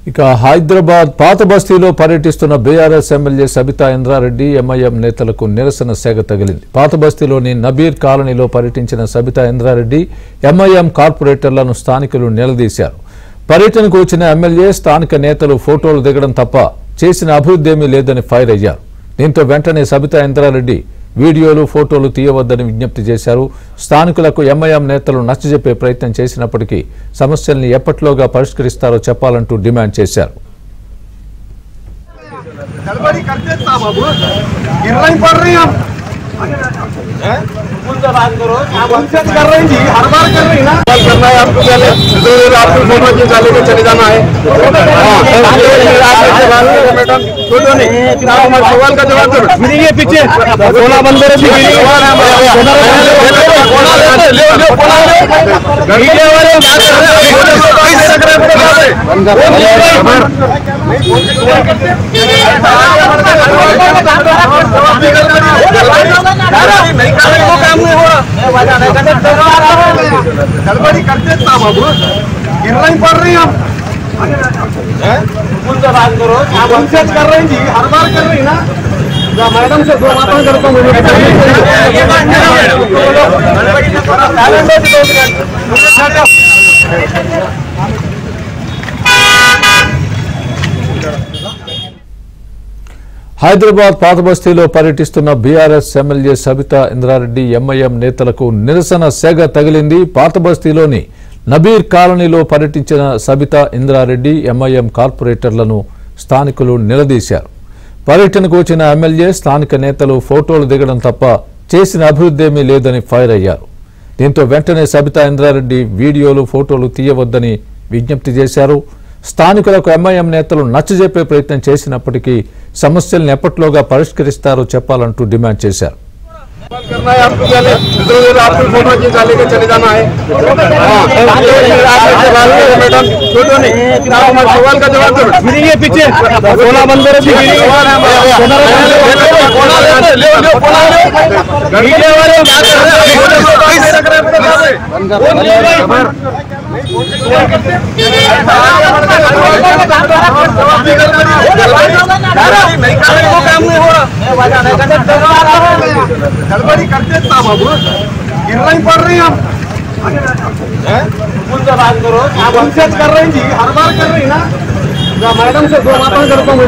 ఇక హైదరాబాద్ పాత బస్తీలో పర్యటిస్తున్న బీఆర్ఎస్ ఎమ్మెల్యే సబితా ఇంద్రారెడ్డి ఎంఐఎం నేతలకు నిరసన సేగ తగిలింది. పాత బస్తీలోని నబీర్ కాలనీలో పర్యటించిన సబితా ఇంద్రారెడ్డి ఎంఐఎం కార్పొరేటర్లను స్థానికులు నిలదీశారు. పర్యటనకు వచ్చిన ఎమ్మెల్యే స్థానిక నేతలు ఫోటోలు దిగడం తప్ప చేసిన అభివృద్ధి ఏమీ లేదని ఫైర్ అయ్యారు. దీంతో వెంటనే సబితా ఇంద్రారెడ్డి వీడియోలు ఫోటోలు తీయవద్దని విజ్ఞప్తి చేశారు. స్థానికులకు ఎంఐఎం నేతలు నచ్చజెప్పే ప్రయత్నం చేసినప్పటికీ సమస్యల్ని ఎప్పట్లోగా పరిష్కరిస్తారో చెప్పాలంటూ డిమాండ్ చేశారు. चले जाना है सवाल का जवाब दो पीछे कोना बंद गड़बड़ी करते बाबू गिर नहीं पड़ रही हम बात करो आप हमसे कर रहे हैं जी हर बार कर रही ना मैडम से दो बातें करता हूँ హైదరాబాద్ పాత బస్తీలో పర్యటిస్తున్న బీఆర్ఎస్ ఎమ్మెల్యే సబితా ఇంద్రారెడ్డి ఎంఐఎం నేతలకు నిరసన సేగ తగిలింది. పాత బస్తీలోని నబీర్ కాలనీలో పర్యటించిన సబితా ఇంద్రారెడ్డి ఎంఐఎం కార్పొరేటర్లను స్థానికులు నిలదీశారు. పర్యటనకు వచ్చిన ఎమ్మెల్యే స్థానిక నేతలు ఫోటోలు దిగడం తప్ప చేసిన అభివృద్ధి ఏమీ లేదని ఫైర్ అయ్యారు. దీంతో వెంటనే సబితా ఇంద్రారెడ్డి వీడియోలు ఫోటోలు తీయవద్దని విజ్ఞప్తి చేశారు. స్థానికులకు ఎంఐఎం నేతలు నచ్చజెప్పే ప్రయత్నం చేసినప్పటికీ సమస్యలను ఎప్పట్లోగా పరిష్కరిస్తారో చెప్పాలంటూ డిమాండ్ చేశారు. चले जाना है सवाल का जवाब दो पीछे कोना बंद गड़बड़ी करते बाबू गिर नहीं पड़ रही हम बात करो आप हमसे कर रहे हैं जी हर बार कर रही ना मैडम से दो बातें करता हूँ